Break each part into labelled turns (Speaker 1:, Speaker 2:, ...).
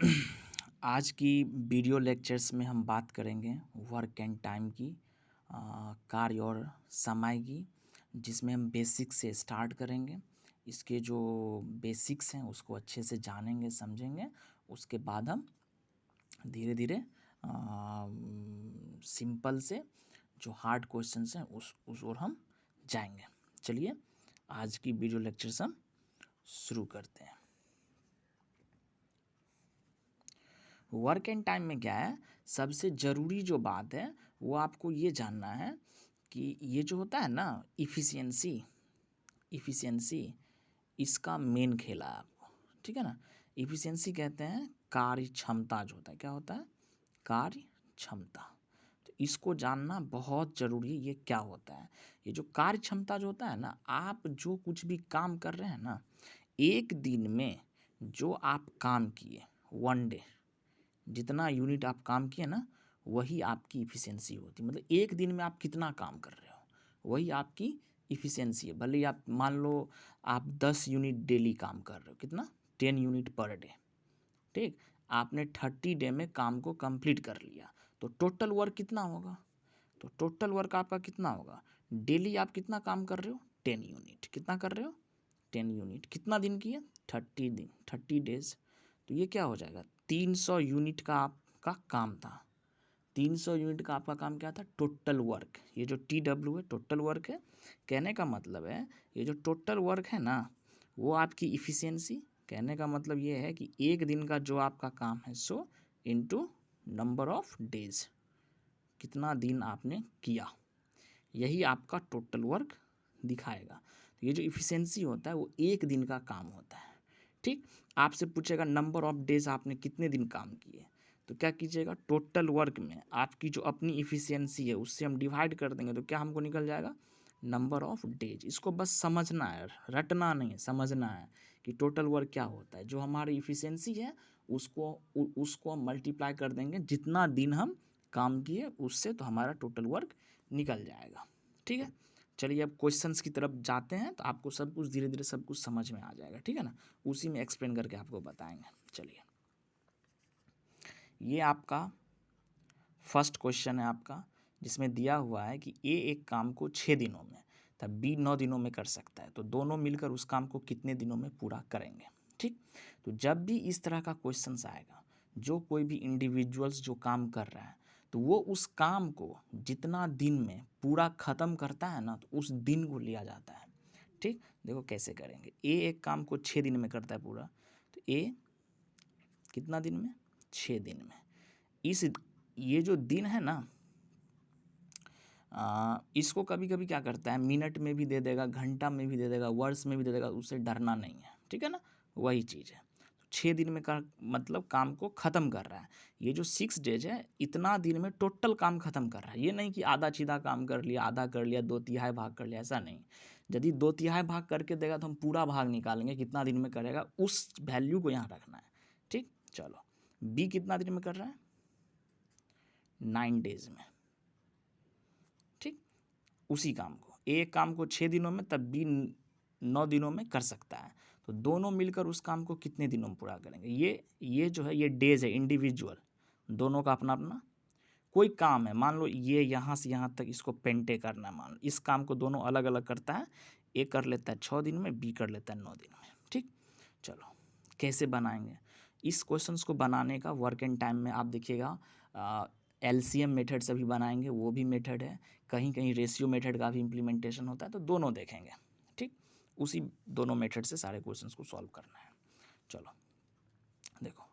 Speaker 1: आज की video lectures में हम बात करेंगे वर्क एंड टाइम की, कार्य और समय की, जिसमें हम बेसिक से स्टार्ट करेंगे। इसके जो बेसिक्स हैं उसको अच्छे से जानेंगे, समझेंगे। उसके बाद हम धीरे धीरे सिंपल से जो हार्ड क्वेश्चंस हैं उस ओर हम जाएंगे। चलिए आज की वीडियो लेक्चर्स हम शुरू करते हैं। वर्क एंड टाइम में क्या है, सबसे ज़रूरी जो बात है वो आपको ये जानना है कि ये जो होता है ना इफ़िशियंसी, इसका मेन खेला है आपको, ठीक है ना। इफ़िशियंसी कहते हैं कार्य क्षमता, जो होता है क्या होता है, कार्य क्षमता। तो इसको जानना बहुत ज़रूरी है। ये क्या होता है, ये जो कार्य क्षमता जो होता है ना, आप जो कुछ भी काम कर रहे हैं ना, एक दिन में जो आप काम किए, वन डे जितना यूनिट आप काम किए ना, वही आपकी इफ़िशियंसी होती है। मतलब एक दिन में आप कितना काम कर रहे हो वही आपकी इफ़िशियंसी है। भले ही आप मान लो आप 10 यूनिट डेली काम कर रहे हो, कितना, 10 यूनिट पर डे, ठीक। आपने 30 डे में काम को कंप्लीट कर लिया, तो टोटल वर्क कितना होगा, तो टोटल वर्क आपका कितना होगा, डेली आप कितना काम कर रहे हो, 10 यूनिट। कितना कर रहे हो, 10 यूनिट। कितना दिन किए, 30 दिन, 30 डेज। तो ये क्या हो जाएगा, 300 यूनिट का आपका काम था। 300 यूनिट का आपका काम क्या था, टोटल वर्क। ये जो TW है टोटल वर्क है। कहने का मतलब है ये जो टोटल वर्क है ना, वो आपकी इफ़िशियंसी। कहने का मतलब ये है कि एक दिन का जो आपका काम है सो इनटू नंबर ऑफ डेज, कितना दिन आपने किया, यही आपका टोटल वर्क दिखाएगा। तो ये जो इफ़िशियंसी होता है वो एक दिन का काम होता है, ठीक। आपसे पूछेगा नंबर ऑफ डेज, आपने कितने दिन काम किए, तो क्या कीजिएगा, टोटल वर्क में आपकी जो अपनी इफ़िशियंसी है उससे हम डिवाइड कर देंगे, तो क्या हमको निकल जाएगा, नंबर ऑफ डेज। इसको बस समझना है, रटना नहीं है, समझना है कि टोटल वर्क क्या होता है। जो हमारी इफ़िशियंसी है उसको हम मल्टीप्लाई कर देंगे जितना दिन हम काम किए उससे, तो हमारा टोटल वर्क निकल जाएगा, ठीक है। चलिए अब क्वेश्चंस की तरफ जाते हैं, तो आपको सब कुछ धीरे धीरे सब कुछ समझ में आ जाएगा, ठीक है ना। उसी में एक्सप्लेन करके आपको बताएंगे। चलिए ये आपका फर्स्ट क्वेश्चन है आपका, जिसमें दिया हुआ है कि ए एक काम को 6 दिनों में तब बी 9 दिनों में कर सकता है, तो दोनों मिलकर उस काम को कितने दिनों में पूरा करेंगे, ठीक। तो जब भी इस तरह का क्वेश्चन आएगा, जो कोई भी इंडिविजुअल्स जो काम कर रहा है, तो वो उस काम को जितना दिन में पूरा ख़त्म करता है ना, तो उस दिन को लिया जाता है, ठीक। देखो कैसे करेंगे, ए एक काम को 6 दिन में करता है पूरा, तो ए कितना दिन में, 6 दिन में। इस ये जो दिन है ना, इसको कभी कभी क्या करता है, मिनट में भी दे देगा, घंटा में भी दे देगा, वर्ष में भी दे देगा, उससे डरना नहीं है, ठीक है ना। वही चीज़ है, 6 दिन में कर मतलब काम को ख़त्म कर रहा है। ये जो 6 डेज है, इतना दिन में टोटल काम ख़त्म कर रहा है। ये नहीं कि आधा सीधा काम कर लिया, आधा कर लिया, 2/3 भाग कर लिया, ऐसा नहीं। यदि 2/3 भाग करके देगा तो हम पूरा भाग निकालेंगे कितना दिन में करेगा, उस वैल्यू को यहाँ रखना है, ठीक। चलो बी कितना दिन में कर रहा है, 9 डेज में, ठीक। उसी काम को, एक काम को 6 दिनों में, तब भी 9 दिनों में कर सकता है। तो दोनों मिलकर उस काम को कितने दिनों में पूरा करेंगे। ये जो है ये डेज है, इंडिविजुअल, दोनों का अपना अपना। कोई काम है, मान लो ये यहाँ से यहाँ तक इसको पेंटे करना है, मान लो इस काम को दोनों अलग अलग करता है। ए कर लेता है 6 दिन में, बी कर लेता है 9 दिन में, ठीक। चलो कैसे बनाएंगे इस क्वेश्चंस को, बनाने का वर्क एंड टाइम में आप देखिएगा LCM मेथड से भी बनाएंगे, वो भी मेथड है। कहीं कहीं रेशियो मेथड का भी इम्प्लीमेंटेशन होता है, तो दोनों देखेंगे, ठीक। उसी दोनों मेथड से सारे क्वेश्चंस को सॉल्व करना है। चलो देखो,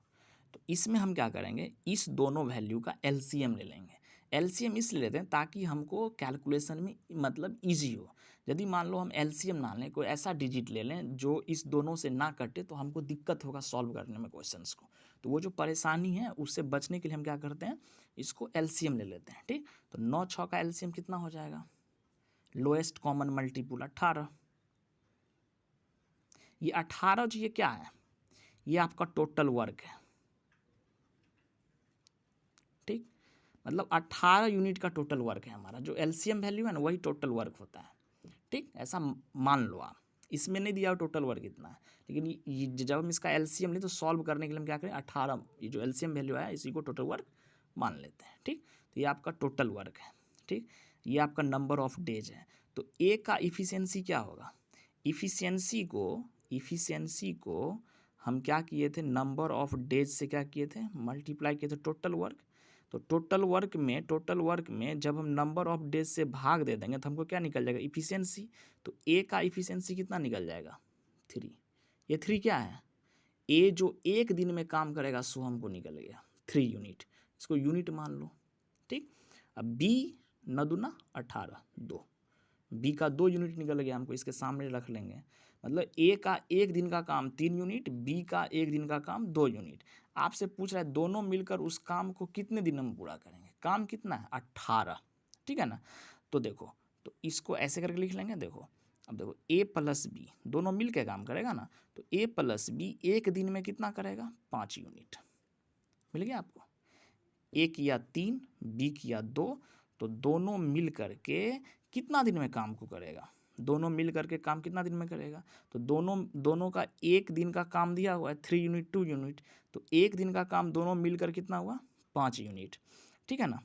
Speaker 1: तो इसमें हम क्या करेंगे, इस दोनों वैल्यू का LCM ले लेंगे। LCM इसलिए लेते हैं ताकि हमको कैलकुलेशन में मतलब ईजी हो। यदि मान लो हम LCM ना लें, कोई ऐसा डिजिट ले लें जो इस दोनों से ना कटे, तो हमको दिक्कत होगा सॉल्व करने में क्वेश्चंस को। तो वो जो परेशानी है उससे बचने के लिए हम क्या करते हैं, इसको LCM ले लेते हैं, ठीक। तो 9×6 का LCM कितना हो जाएगा, लोएस्ट कॉमन मल्टीपुल 18। ये 18 जो ये क्या है, ये आपका टोटल वर्क है, ठीक। मतलब 18 यूनिट का टोटल वर्क है हमारा। जो LCM वैल्यू है ना, वही टोटल वर्क होता है, ठीक। ऐसा मान लो आप, इसमें नहीं दिया टोटल वर्क इतना है, लेकिन जब हम इसका एलसीएम लें तो सॉल्व करने के लिए हम क्या करें 18, ये जो एलसीएम वैल्यू है इसी को टोटल वर्क मान लेते हैं। ठीक, तो ये आपका टोटल वर्क है। ठीक, ये आपका नंबर ऑफ डेज है। तो ए का इफ़िशियंसी क्या होगा, इफ़िशियंसी को हम क्या किए थे, नंबर ऑफ डेज से क्या किए थे, मल्टीप्लाई किए थे टोटल वर्क। तो टोटल वर्क में जब हम नंबर ऑफ डेज से भाग दे देंगे तो हमको क्या निकल जाएगा, इफ़िशियंसी। तो ए का इफ़िशियंसी कितना निकल जाएगा, 3। ये 3 क्या है, ए जो एक दिन में काम करेगा सो हमको निकल गया 3 यूनिट, इसको यूनिट मान लो। ठीक, अब बी 9 दूना 18, 2, बी का 2 यूनिट निकल गया, हमको इसके सामने रख लेंगे। मतलब ए का एक दिन का काम 3 यूनिट, बी का एक दिन का काम 2 यूनिट। आपसे पूछ रहा है दोनों मिलकर उस काम को कितने दिन में पूरा करेंगे, काम कितना है 18। ठीक है ना, तो देखो, तो इसको ऐसे करके लिख लेंगे। देखो अब देखो ए प्लस बी दोनों मिल के काम करेगा ना, तो ए प्लस बी एक दिन में कितना करेगा, 5 यूनिट। मिल गया आपको, ए किया 3, बी किया 2, तो दोनों मिल करके कितना दिन में काम को करेगा, दोनों मिल करके काम कितना दिन में करेगा। तो दोनों का एक दिन का काम दिया हुआ है 3 यूनिट 2 यूनिट, तो एक दिन का काम दोनों मिलकर कितना हुआ 5 यूनिट। ठीक है ना,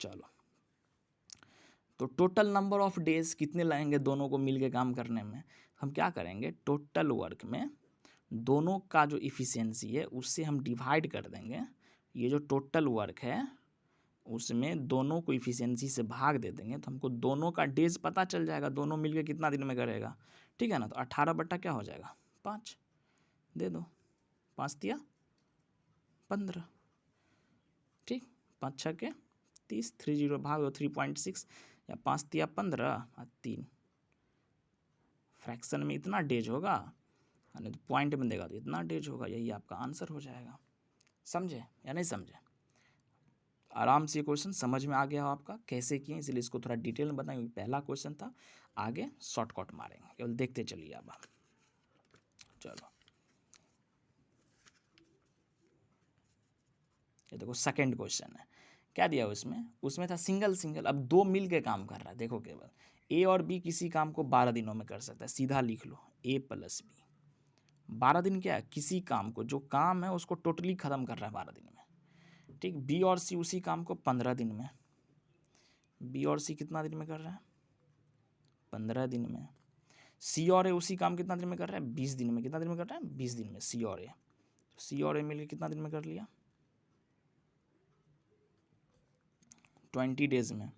Speaker 1: चलो तो टोटल नंबर ऑफ डेज कितने लगेंगे दोनों को मिल के काम करने में, हम क्या करेंगे टोटल वर्क में दोनों का जो इफ़िशियंसी है उससे हम डिवाइड कर देंगे। ये जो टोटल वर्क है उसमें दोनों को इफ़िशियंसी से भाग दे देंगे तो हमको दोनों का डेज पता चल जाएगा, दोनों मिलके कितना दिन में करेगा। ठीक है ना, तो 18 बट्टा क्या हो जाएगा 5, दे दो 5 तिया 15। ठीक, 5 छः के 30, 30 भाग दो 3.6, या 5 तिया 15 और 3, फ्रैक्शन में इतना डेज होगा, नहीं तो पॉइंट में देगा तो इतना डेज होगा, यही आपका आंसर हो जाएगा। समझे या नहीं समझे, आराम से ये क्वेश्चन समझ में आ गया हो आपका कैसे किए, इसलिए इसको थोड़ा डिटेल में बताएं, पहला क्वेश्चन था, आगे शॉर्टकट मारेंगे, केवल देखते चलिए अब। चलो ये देखो सेकंड क्वेश्चन है, क्या दिया उसमें था सिंगल, अब दो मिल के काम कर रहा है। देखो केवल ए और बी किसी काम को 12 दिनों में कर सकता है, सीधा लिख लो ए प्लस बी। 12 दिन क्या है, किसी काम को जो काम है उसको टोटली ख़त्म कर रहा है 12 दिन में। ठीक, बी और सी उसी काम को 15 दिन में, बी और सी कितना दिन में कर रहा है 15 दिन में। सी और ए उसी काम कितना दिन में कर रहा है 20 दिन में, कितना दिन में कर रहा है 20 दिन में सी और ए। तो सी और ए मिलकर कितना दिन में कर लिया 20 डेज में।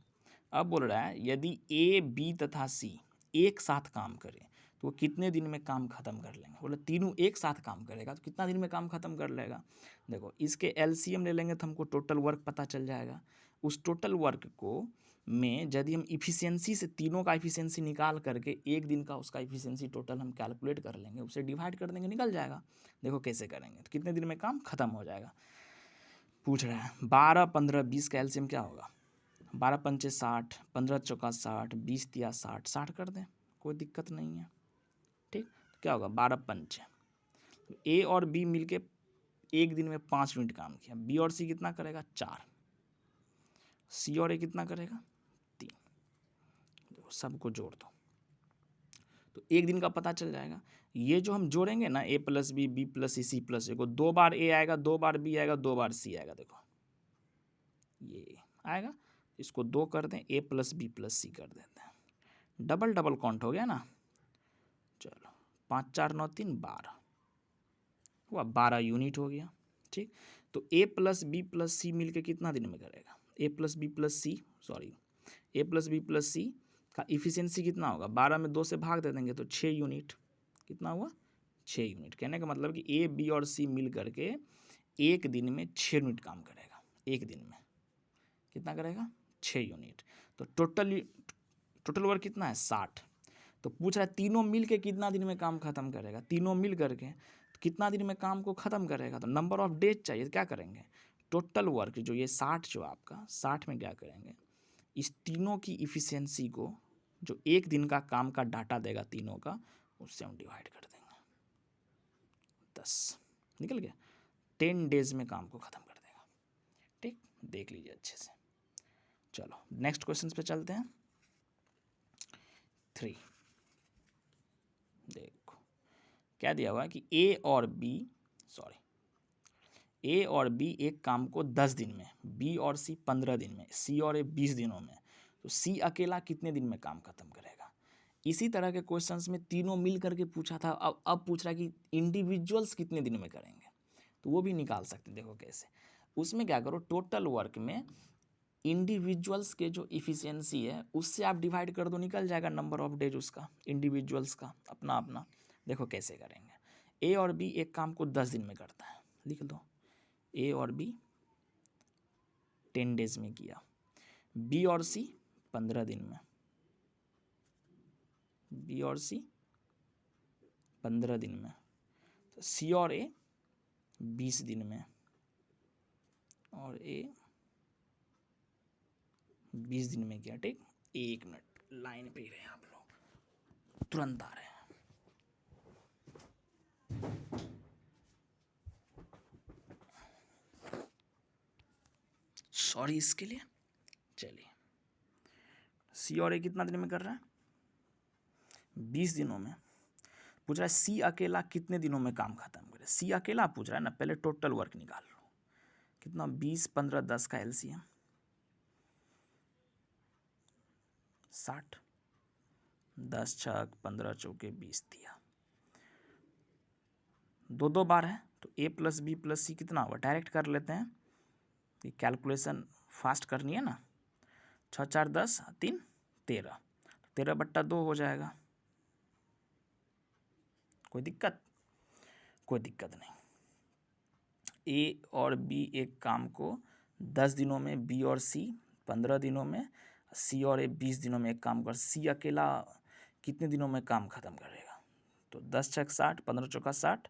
Speaker 1: अब बोल रहा है यदि ए बी तथा सी एक साथ काम करें तो वो कितने दिन में काम खत्म कर लेंगे। बोले तीनों एक साथ काम करेगा तो कितना दिन में काम खत्म कर लेगा। देखो इसके एलसीएम ले लेंगे तो हमको टोटल वर्क पता चल जाएगा। उस टोटल वर्क को में यदि हम इफ़िशियंसी से तीनों का इफ़िशियंसी निकाल करके एक दिन का उसका इफ़िशियंसी टोटल हम कैलकुलेट कर लेंगे, उसे डिवाइड कर देंगे, निकल जाएगा। देखो कैसे करेंगे तो कितने दिन में काम खत्म हो जाएगा। पूछ रहा है 12 15 20 का एलसीएम क्या होगा, 12 पंचे 60, 15 चौका 60, 20 तिया 60, 60 कर दें, कोई दिक्कत नहीं है। ठीक, तो क्या होगा 12 पंचे, ए और बी मिलके एक दिन में 5 यूनिट काम किया, बी और सी कितना करेगा 4, सी और ए कितना करेगा 3, देखो सबको जोड़ दो तो एक दिन का पता चल जाएगा। ये जो हम जोड़ेंगे ना A plus B plus C plus A को 2 बार ए आएगा, 2 बार बी आएगा, 2 बार सी आएगा। देखो ये आएगा, इसको 2 कर दें, ए प्लस बी प्लस सी कर देते हैं, डबल डबल काउंट हो गया ना। चलो 5 4 9 3 12 हुआ, 12 यूनिट हो गया। ठीक, तो ए प्लस बी प्लस सी मिल के कितना दिन में करेगा, ए प्लस बी प्लस सी का इफ़िशियंसी कितना होगा, 12 में 2 से भाग दे देंगे तो 6 यूनिट, कितना हुआ 6 यूनिट। कहने का मतलब कि ए बी और सी मिल करके एक दिन में 6 यूनिट काम करेगा, एक दिन में कितना करेगा 6 यूनिट। तो टोटल वर्क कितना है 60। तो पूछ रहा है तीनों मिल के कितना दिन में काम खत्म करेगा, तीनों मिल करके तो कितना दिन में काम को ख़त्म करेगा। तो नंबर ऑफ डेज चाहिए, तो क्या करेंगे टोटल वर्क जो ये 60 जो आपका 60 में क्या करेंगे, इस तीनों की इफ़िशियंसी को जो एक दिन का काम का डाटा देगा तीनों का, उससे हम डिवाइड कर देंगे 10, निकल गया 10 डेज में काम को ख़त्म कर देगा। ठीक, देख लीजिए अच्छे से। चलो नेक्स्ट क्वेश्चन पे चलते हैं। 3 देख क्या दिया हुआ है कि ए और बी एक काम को 10 दिन में, बी और सी 15 दिन में, सी और ए 20 दिनों में, तो सी अकेला कितने दिन में काम खत्म करेगा। इसी तरह के क्वेश्चंस में तीनों मिल करके पूछा था, अब पूछ रहा है कि इंडिविजुअल्स कितने दिन में करेंगे, तो वो भी निकाल सकते हैं। देखो कैसे, उसमें क्या करो, टोटल वर्क में इंडिविजुअल्स के जो इफ़िशियंसी है उससे आप डिवाइड कर दो, निकल जाएगा नंबर ऑफ डेज उसका, इंडिविजुअल्स का अपना अपना। देखो कैसे करेंगे, ए और बी एक काम को 10 दिन में करता है, लिख दो ए और बी 10 डेज में किया, बी और सी 15 दिन में, बी और सी 15 दिन में, तो सी और ए 20 दिन में, और ए 20 दिन में किया। ठीक, 1 मिनट लाइन पे ही रहे आप लोग, तुरंत आ रहे हैं। सॉरी इसके लिए। चलिए, सी और ए कितना दिन में कर रहा है, 20 दिनों में। पूछ रहा है सी अकेला कितने दिनों में काम खत्म करे, सी अकेला पूछ रहा है ना, पहले टोटल वर्क निकाल लो, कितना 20 15 10 का एलसीएम 60, 10 छक 15 चौके 20 दिया, 2 बार है तो ए प्लस बी प्लस सी कितना होगा, डायरेक्ट कर लेते हैं, ये कैलकुलेशन फास्ट करनी है ना। 6 4 10 3 13, 13/2 हो जाएगा। कोई दिक्कत, कोई दिक्कत नहीं। ए और बी एक काम को 10 दिनों में, बी और सी 15 दिनों में, सी और ए 20 दिनों में एक काम कर, सी अकेला कितने दिनों में काम खत्म करेगा, तो 10 छक 60, 15 चौका 60,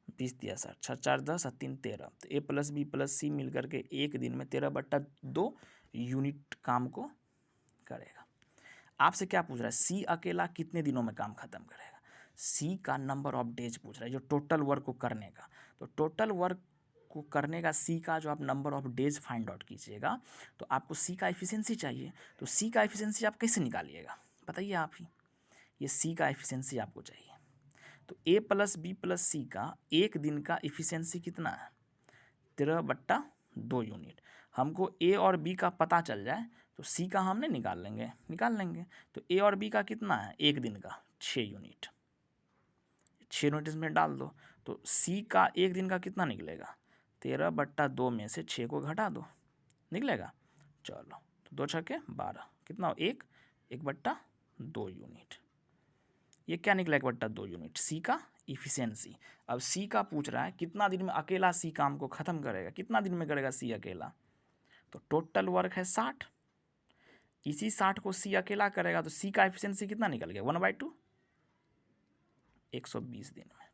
Speaker 1: 20 दिया 60, 6 4 10 3 13, तो ए प्लस बी प्लस सी मिल करके एक दिन में 13/2 यूनिट काम को करेगा। आपसे क्या पूछ रहा है, सी अकेला कितने दिनों में काम खत्म करेगा, सी का नंबर ऑफ डेज पूछ रहा है, जो टोटल वर्क को करने का। तो टोटल वर्क को करने का सी का जो आप number of days find out कीजिएगा, तो आपको सी का एफिशिएंसी चाहिए। तो सी का एफिशिएंसी आप कैसे निकालिएगा, बताइए आप ही। ये सी का एफिशिएंसी आपको चाहिए, तो ए प्लस बी प्लस सी का एक दिन का एफिशिएंसी कितना है, 13/2 यूनिट। हमको ए और बी का पता चल जाए तो सी का हमने निकाल लेंगे। तो ए और बी का कितना है एक दिन का, 6 यूनिट, 6 यूनिट इसमें डाल दो, तो सी का एक दिन का कितना निकलेगा, 13/2 में से 6 को घटा दो, निकलेगा। चलो, तो 2 छक्के 12, कितना हो 1/2 यूनिट। ये क्या निकला 1/2 यूनिट, सी का इफिशियंसी। अब सी का पूछ रहा है कितना दिन में अकेला सी काम को ख़त्म करेगा, कितना दिन में करेगा सी अकेला, तो टोटल वर्क है 60, इसी 60 को सी अकेला करेगा, तो सी का एफिशिएंसी कितना निकल गया 1/2, 120 दिन में।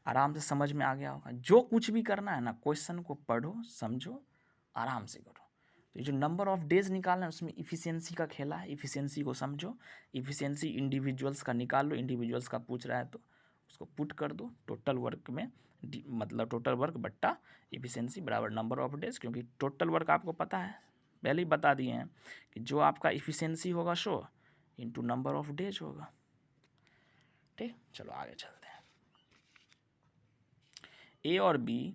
Speaker 1: आराम से समझ में आ गया होगा। जो कुछ भी करना है ना, क्वेश्चन को पढ़ो समझो आराम से करो। तो ये जो नंबर ऑफ डेज निकालना है उसमें इफिशियंसी का खेला है, इफिशियंसी को समझो। इफिशियंसी इंडिविजुअल्स का निकाल लो, इंडिविजुअल्स का पूछ रहा है तो उसको पुट कर दो टोटल वर्क में, मतलब टोटल वर्क बट्टा इफिशियंसी बराबर नंबर ऑफ डेज, क्योंकि टोटल वर्क आपको पता है, पहले ही बता दिए हैं कि जो आपका इफिशियंसी होगा show into number of days होगा। ठीक, चलो आगे चलते हैं। ए और बी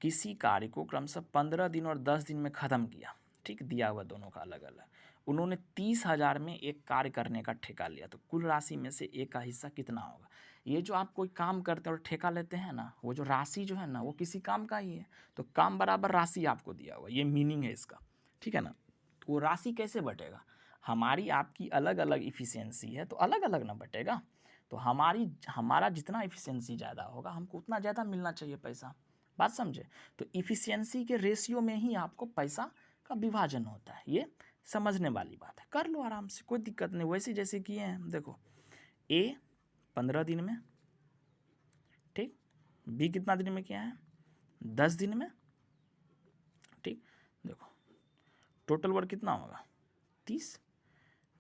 Speaker 1: किसी कार्य को क्रमशः 15 दिन और 10 दिन में ख़त्म किया, ठीक, दिया हुआ दोनों का अलग अलग। उन्होंने 30,000 में एक कार्य करने का ठेका लिया, तो कुल राशि में से एक का हिस्सा कितना होगा। ये जो आप कोई काम करते हैं और ठेका लेते हैं ना, वो जो राशि जो है ना वो किसी काम का ही है, तो काम बराबर राशि आपको दिया हुआ, ये मीनिंग है इसका, ठीक है ना। तो वो राशि कैसे बटेगा, हमारी आपकी अलग अलग इफिशियंसी है तो अलग अलग ना बटेगा, तो हमारा जितना इफिशियंसी ज़्यादा होगा हमको उतना ज़्यादा मिलना चाहिए पैसा, बात समझे। तो इफिशियंसी के रेशियो में ही आपको पैसा का विभाजन होता है, ये समझने वाली बात है, कर लो आराम से, कोई दिक्कत नहीं। वैसे जैसे किए हैं, देखो ए 15 दिन में, ठीक, बी कितना दिन में किया है 10 दिन में, ठीक। देखो टोटल वर्क कितना होगा 30,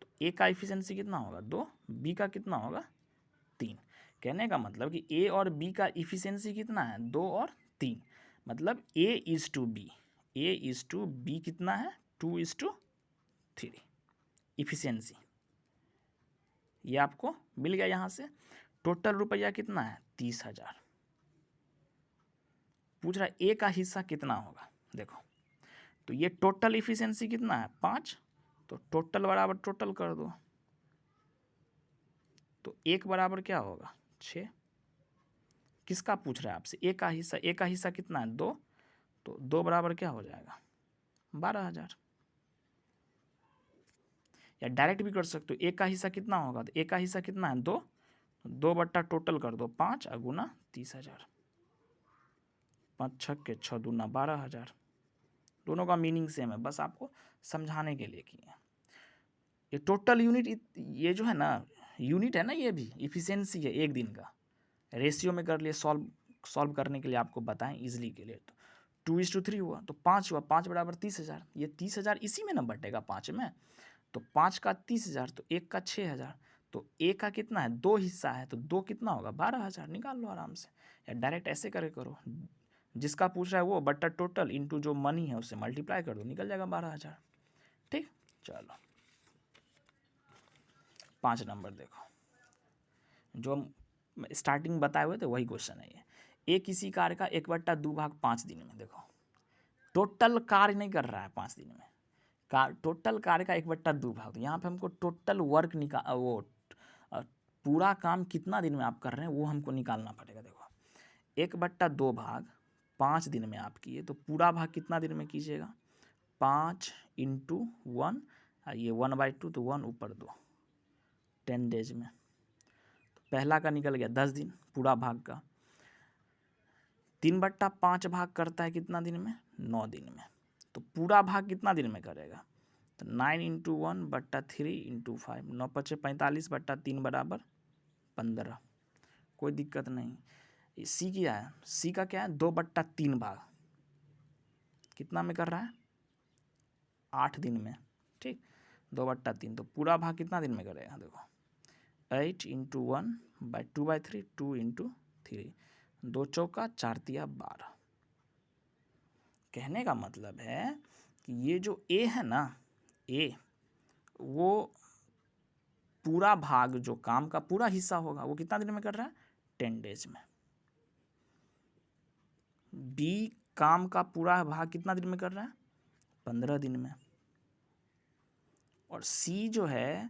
Speaker 1: तो ए का इफिशियंसी कितना होगा 2, बी का कितना होगा 3। कहने का मतलब कि ए और बी का इफिशियंसी कितना है 2 और 3, मतलब ए इज टू बी कितना है 2:3 इफिशियंसी, ये आपको मिल गया यहाँ से। टोटल रुपया कितना है 30,000। पूछ रहा है ए का हिस्सा कितना होगा। देखो तो ये टोटल इफिशियंसी कितना है 5, तो टोटल बराबर टोटल कर दो, तो 1 बराबर क्या होगा 6। किसका पूछ रहा है आपसे, ए का हिस्सा। ए का हिस्सा कितना है 2, तो 2 बराबर क्या हो जाएगा 12,000। या डायरेक्ट भी कर सकते हो, ए का हिस्सा कितना होगा, तो ए का हिस्सा कितना है 2, 2 बट्टा टोटल कर दो 5 गुना 30,000। 5 छक्के 6 दूना 12,000। दोनों का मीनिंग सेम है, बस आपको समझाने के लिए किए हैं। ये टोटल यूनिट, ये जो है ना यूनिट है ना, ये भी इफिशियंसी है एक दिन का। रेशियो में कर लिए, सॉल्व करने के लिए आपको बताएं इजली के लिए। तो 2:3 हुआ, तो 5 हुआ, 5 बराबर 30,000। ये 30,000 इसी में ना बटेगा 5 में, तो 5 का 30,000, तो 1 का 6,000। तो ए का कितना है 2 हिस्सा है, तो 2 कितना होगा 12,000। निकाल लो आराम से, या डायरेक्ट ऐसे करे करो, जिसका पूछ रहा है वो बट्टा टोटल इंटू जो मनी है उससे मल्टीप्लाई कर दो, निकल जाएगा 12,000। ठीक, चलो 5 नंबर देखो, जो स्टार्टिंग बताए हुए थे वही क्वेश्चन है ये। ए किसी कार्य का 1/2 दिन में। देखो टोटल कार्य नहीं कर रहा है 5 दिन में, टोटल कार्य का 1/2। यहाँ पे हमको टोटल वर्क वो पूरा काम कितना दिन में आप कर रहे हैं वो हमको निकालना पड़ेगा। देखो 1/2 5 दिन में आप किए, तो पूरा भाग कितना दिन में कीजिएगा 5 × 1, ये 1/2, तो 1 ऊपर 2, 10 डेज में। तो पहला का निकल गया 10 दिन पूरा भाग का। 3/5 भाग करता है कितना दिन में 9 दिन में, तो पूरा भाग कितना दिन में करेगा, तो 9 × 1/3 × 5, 9 × 5 45/3 बराबर 15। कोई दिक्कत नहीं। सी क्या है, सी का क्या है 2/3 भाग कितना में कर रहा है 8 दिन में। ठीक, 2/3, तो पूरा भाग कितना दिन में करेगा, देखो 8 × 1/2/3, 2 × 3, 2 चौका 4 तिया 12। कहने का मतलब है कि ये जो ए है ना, ए वो पूरा भाग जो काम का पूरा हिस्सा होगा वो कितना दिन में कर रहा है 10 डेज में। बी काम का पूरा भाग कितना दिन में कर रहा है 15 दिन में। और सी जो है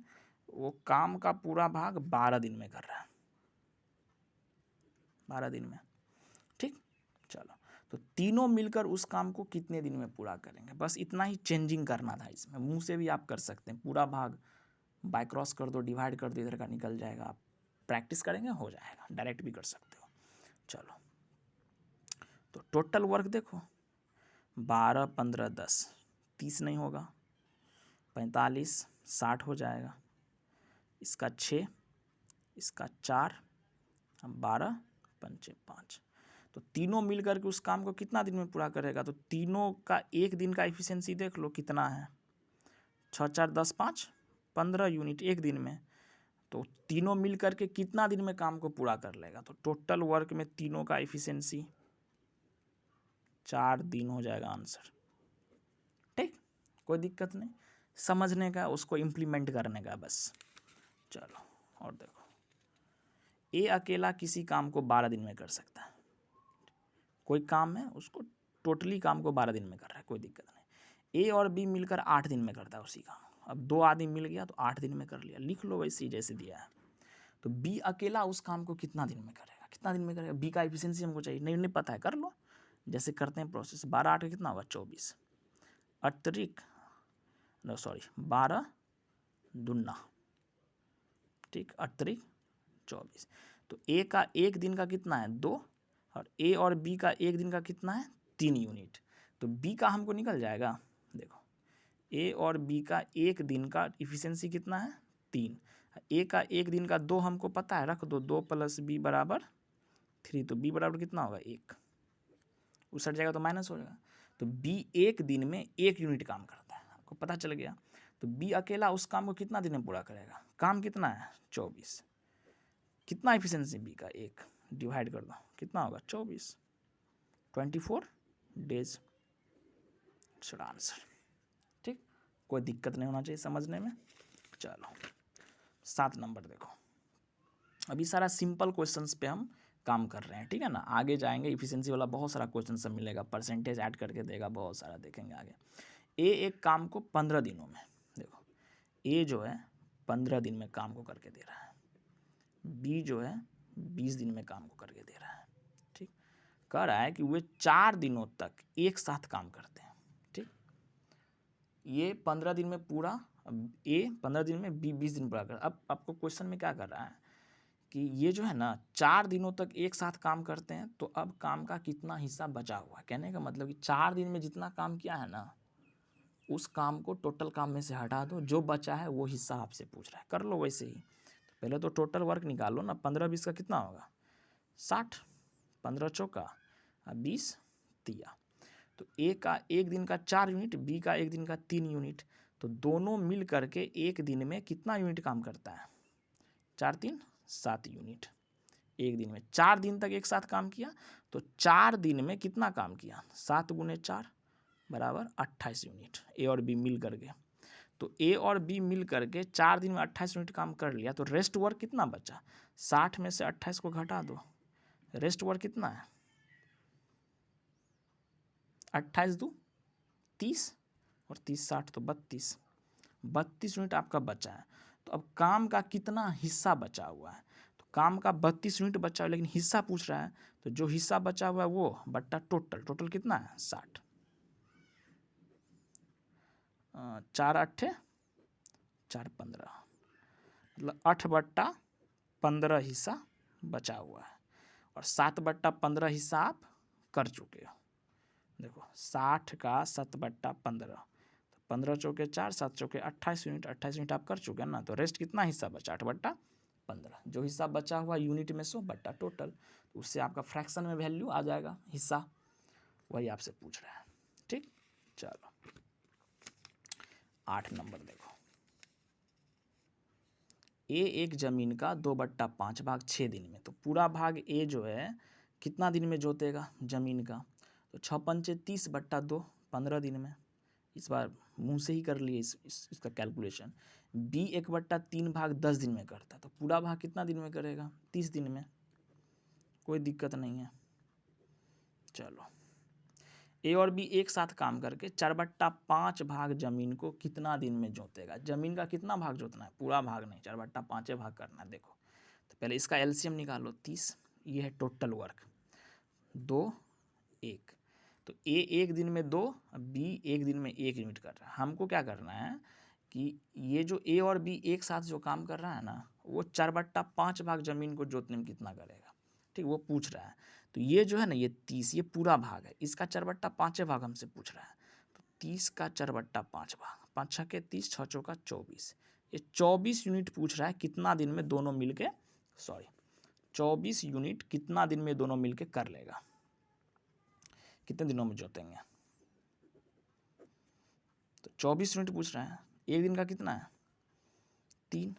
Speaker 1: वो काम का पूरा भाग 12 दिन में कर रहा है, 12 दिन में। ठीक, चलो तो तीनों मिलकर उस काम को कितने दिन में पूरा करेंगे, बस इतना ही चेंजिंग करना था इसमें। मुंह से भी आप कर सकते हैं, पूरा भाग बाय क्रॉस कर दो, डिवाइड कर दो, इधर का निकल जाएगा। आप प्रैक्टिस करेंगे हो जाएगा, डायरेक्ट भी कर सकते हो। चलो तो टोटल वर्क देखो 12 15 10, 30 नहीं होगा, 45 60 हो जाएगा, इसका 6, इसका 4, 12 5 5। तो तीनों मिल करके उस काम को कितना दिन में पूरा करेगा, तो तीनों का एक दिन का एफिशिएंसी देख लो कितना है 6 4 10 5 15 यूनिट एक दिन में। तो तीनों मिल करके कितना दिन में काम को पूरा कर लेगा, तो टोटल वर्क में तीनों का एफिशिएंसी 4 दिन हो जाएगा आंसर। ठीक, कोई दिक्कत नहीं, समझने का उसको इम्प्लीमेंट करने का बस। चलो और देखो, ए अकेला किसी काम को 12 दिन में कर सकता है। कोई काम है उसको टोटली काम को 12 दिन में कर रहा है, कोई दिक्कत नहीं। ए और बी मिलकर 8 दिन में करता है उसी काम। अब 2 आदमी मिल गया तो 8 दिन में कर लिया, लिख लो वैसे जैसे दिया है। तो बी अकेला उस काम को कितना दिन में करेगा, कितना दिन में करेगा, बी का एफिशिएंसी हमको चाहिए। नहीं पता है कर लो, जैसे करते हैं प्रोसेस। 12 8 कितना होगा 24, अतिरिक्त 12 दूना, ठीक, अतिरिक्त 24। तो ए का एक दिन का कितना है 2, और ए और बी का एक दिन का कितना है 3 यूनिट। तो बी का हमको निकल जाएगा, देखो ए और बी का एक दिन का इफिशियंसी कितना है 3, ए का एक दिन का 2 हमको पता है, रख दो 2 + बी बराबर 3, तो बी बराबर कितना होगा 1, उसट जाएगा तो माइनस हो जाएगा। तो बी एक दिन में 1 यूनिट काम करता है, आपको पता चल गया। तो बी अकेला उस काम को कितना दिन में पूरा करेगा, काम कितना है 24, कितना एफिशिएंसी बी का 1, डिवाइड कर दो कितना होगा 24, 24 डेज, आंसर। ठीक, कोई दिक्कत नहीं होना चाहिए समझने में। चलो 7 नंबर देखो, अभी सारा सिंपल क्वेश्चंस पे हम काम कर रहे हैं, ठीक है ना। आगे जाएंगे इफिशिएंसी वाला बहुत सारा क्वेश्चन सब मिलेगा, परसेंटेज ऐड करके देगा, बहुत सारा देखेंगे आगे। ए एक काम को 15 दिनों में, देखो ए जो है 15 दिन में काम को करके दे रहा है, बी जो है 20 दिन में काम को करके दे रहा है, ठीक। कह रहा है कि वे 4 दिनों तक एक साथ काम करते हैं, ठीक। ये 15 दिन में पूरा, ए 15 दिन में बी 20 दिन पूरा कर। अब आपको क्वेश्चन में क्या कर रहा है कि ये जो है ना 4 दिनों तक एक साथ काम करते हैं, तो अब काम का कितना हिस्सा बचा हुआ है। कहने का मतलब कि 4 दिन में जितना काम किया है ना, उस काम को टोटल काम में से हटा दो, जो बचा है वो हिस्सा आपसे पूछ रहा है। कर लो वैसे ही, पहले तो टोटल वर्क निकालो ना। 15-20 का कितना होगा 60, 15 चौका 20 तिया। तो ए का एक दिन का 4 यूनिट, बी का एक दिन का 3 यूनिट, तो दोनों मिल करके एक दिन में कितना यूनिट काम करता है, 4 3 7 यूनिट। एक दिन में 4 दिन तक एक साथ काम किया, तो 4 दिन में कितना काम किया, 7 गुने 4 बराबर 28 यूनिट, ए और बी मिल करके। तो ए और बी मिल करके 4 दिन में 28 यूनिट काम कर लिया, तो रेस्ट वर्क कितना बचा, 60 में से 28 को घटा दो, रेस्ट वर्क कितना है 28 दो 30 और 30 60 तो 32 यूनिट आपका बचा है। तो अब काम का कितना हिस्सा बचा हुआ है, तो काम का 32 यूनिट बचा हुआ है, लेकिन हिस्सा पूछ रहा है, तो जो हिस्सा बचा हुआ है वो बट्टा टोटल कितना है 60, 4 8 4 15, मतलब 8/15 हिस्सा बचा हुआ है, और 7/15 हिस्सा आप कर चुके हो। देखो 60 का 7/15, 15 चौके 4, 7 चौके 28 यूनिट, 28 यूनिट आप कर चुके हैं ना। तो रेस्ट कितना हिस्सा बचा 8/15, जो हिस्सा बचा हुआ यूनिट में सो बट्टा टोटल, तो उससे आपका फ्रैक्शन में वैल्यू आ जाएगा हिस्सा, वही आपसे पूछ रहा है, ठीक। चलो 8 नंबर देखो, ए एक जमीन का 2/5 भाग 6 दिन में, तो पूरा भाग ए जो है कितना दिन में जोतेगा जमीन का, तो 6 पंचे 30/2 15 दिन में। इस बार मुंह से ही कर लिए इसका कैलकुलेशन। बी 1/3 भाग 10 दिन में करता है, तो पूरा भाग कितना दिन में करेगा 30 दिन में, कोई दिक्कत नहीं है। चलो ए और बी एक साथ काम करके 4/5 भाग जमीन को कितना दिन में जोतेगा। जमीन का कितना भाग जोतना है, पूरा भाग नहीं, 4/5 भाग करना है। देखो तो पहले इसका एलसीएम निकालो 30, ये है टोटल वर्क 2 1, तो ए एक दिन में 2, बी एक दिन में 1 यूनिट कर रहा है। हमको क्या करना है कि ये जो ए और बी एक साथ जो काम कर रहा है ना, वो 4/5 भाग जमीन को जोतने में कितना करेगा, ठीक, वो पूछ रहा है। तो ये जो है ना ये 30, ये पूरा भाग है, इसका 4/5 भाग हमसे पूछ रहा है। तो 30 का 4/5 भाग, 5 6 30, 6 चौका 24, ये 24 यूनिट पूछ रहा है कितना दिन में दोनों मिलके, 24 यूनिट कितना दिन में दोनों मिलके कर लेगा, कितने दिनों में जोतेंगे। तो 24 यूनिट पूछ रहा है, एक दिन का कितना है 3,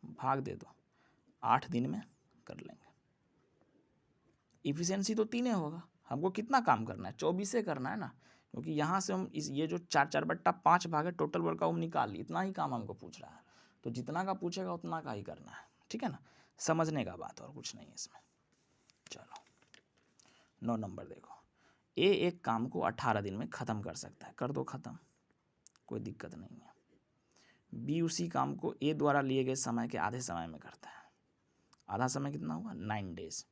Speaker 1: भाग दे दो 8 दिन में कर लेंगे। इफिशिएंसी तो 3 होगा, हमको कितना काम करना है 24 करना है ना, क्योंकि यहाँ से हम इस ये जो 4/5 भाग है टोटल वर्क का वो निकाल ली, इतना ही काम हमको पूछ रहा है। तो जितना का पूछेगा उतना का ही करना है, ठीक है ना, समझने का बात और कुछ नहीं है इसमें। चलो 9 नंबर देखो, ए एक काम को 18 दिन में ख़त्म कर सकता है, कर दो ख़त्म, कोई दिक्कत नहीं है। बी उसी काम को ए द्वारा लिए गए समय के आधे समय में करता है, आधा समय कितना हुआ 9 डेज।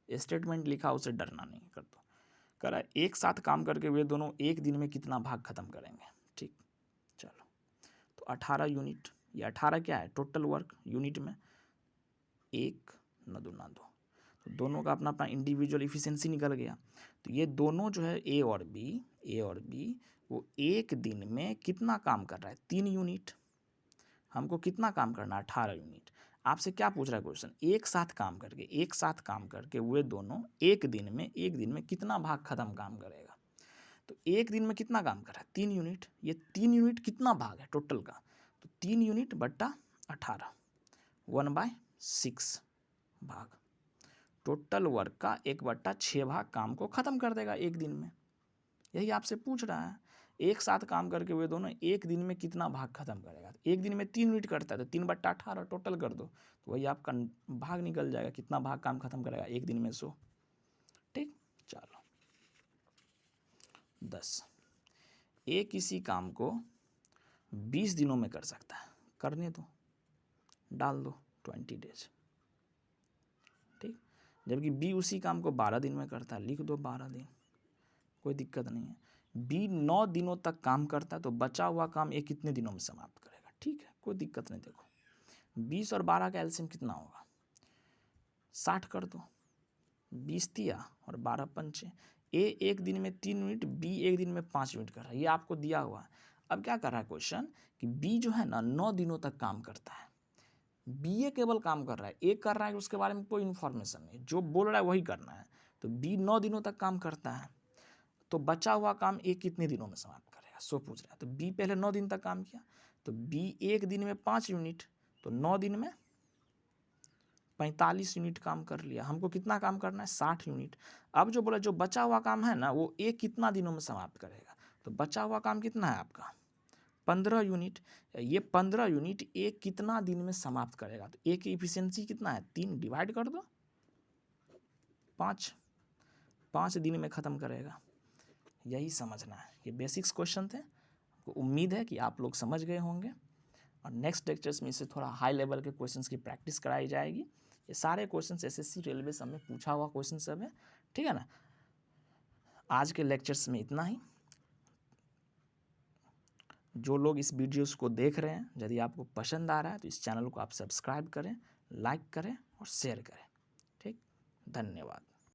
Speaker 1: स्टेटमेंट लिखा उसे डरना नहीं, कर दो। कह रहा है एक साथ काम करके वे दोनों एक दिन में कितना भाग खत्म करेंगे, ठीक। चलो तो 18 यूनिट, ये 18 क्या है टोटल वर्क यूनिट में, 1 9 2 9 2, तो दोनों का अपना अपना इंडिविजुअल इफिशिएंसी निकल गया। तो ये दोनों जो है ए और बी वो एक दिन में कितना काम कर रहा है 3 यूनिट। हमको कितना काम करना है 18 यूनिट। आपसे क्या पूछ रहा है क्वेश्चन, एक साथ काम करके वे दोनों एक दिन में कितना भाग खत्म काम करेगा। तो एक दिन में कितना काम कर रहा है 3 यूनिट, ये 3 यूनिट कितना भाग है टोटल का, तो 3 यूनिट बट्टा 18 1/6 भाग, टोटल वर्क का 1/6 भाग काम को ख़त्म कर देगा एक दिन में। यही आपसे पूछ रहा है एक साथ काम करके वे दोनों एक दिन में कितना भाग खत्म करेगा? एक दिन में 3 यूनिट करता है तो 3/18 टोटल कर दो, तो वही आपका भाग निकल जाएगा, कितना भाग काम खत्म करेगा एक दिन में 100। ठीक, चलो 10। ए किसी काम को 20 दिनों में कर सकता है, करने दो, डाल दो 20 डेज। ठीक, जबकि बी उसी काम को 12 दिन में करता है, लिख दो 12 दिन, कोई दिक्कत नहीं है। बी 9 दिनों तक काम करता है तो बचा हुआ काम ए कितने दिनों में समाप्त करेगा? ठीक है, कोई दिक्कत नहीं। देखो 20 और 12 का एलसीएम कितना होगा? 60 कर दो, 20 दिया और 12 पंचे। ए एक दिन में 3 यूनिट, बी एक दिन में 5 यूनिट कर रहा है, ये आपको दिया हुआ है। अब क्या कर रहा है क्वेश्चन कि बी जो है ना 9 दिनों तक काम करता है, बी ए केवल काम कर रहा है, ए कर रहा है उसके बारे में कोई इन्फॉर्मेशन नहीं, जो बोल रहा है वही करना है। तो बी 9 दिनों तक काम करता है तो बचा हुआ काम ए कितने दिनों में समाप्त करेगा, सो पूछ रहा है। तो बी पहले 9 दिन तक काम किया, तो बी एक दिन में 5 यूनिट, तो 9 दिन में 45 यूनिट काम कर लिया। हमको कितना काम करना है? 60 यूनिट। अब जो बोला जो बचा हुआ काम है ना वो ए कितना दिनों में समाप्त करेगा? तो बचा हुआ काम कितना है आपका? 15 यूनिट। ये 15 यूनिट ए कितना दिन में समाप्त करेगा? तो ए की इफिशियंसी कितना है? 3 डिवाइड कर दो 5 दिन में ख़त्म करेगा। यही समझना है। ये बेसिक्स क्वेश्चन थे, उम्मीद है कि आप लोग समझ गए होंगे। और नेक्स्ट लेक्चर्स में इसे थोड़ा हाई लेवल के क्वेश्चंस की प्रैक्टिस कराई जाएगी। ये सारे क्वेश्चंस एसएससी रेलवे सब में पूछा हुआ क्वेश्चन सब है, ठीक है ना। आज के लेक्चर्स में इतना ही। जो लोग इस वीडियोस को देख रहे हैं, यदि आपको पसंद आ रहा है तो इस चैनल को आप सब्सक्राइब करें, लाइक करें और शेयर करें। ठीक, धन्यवाद।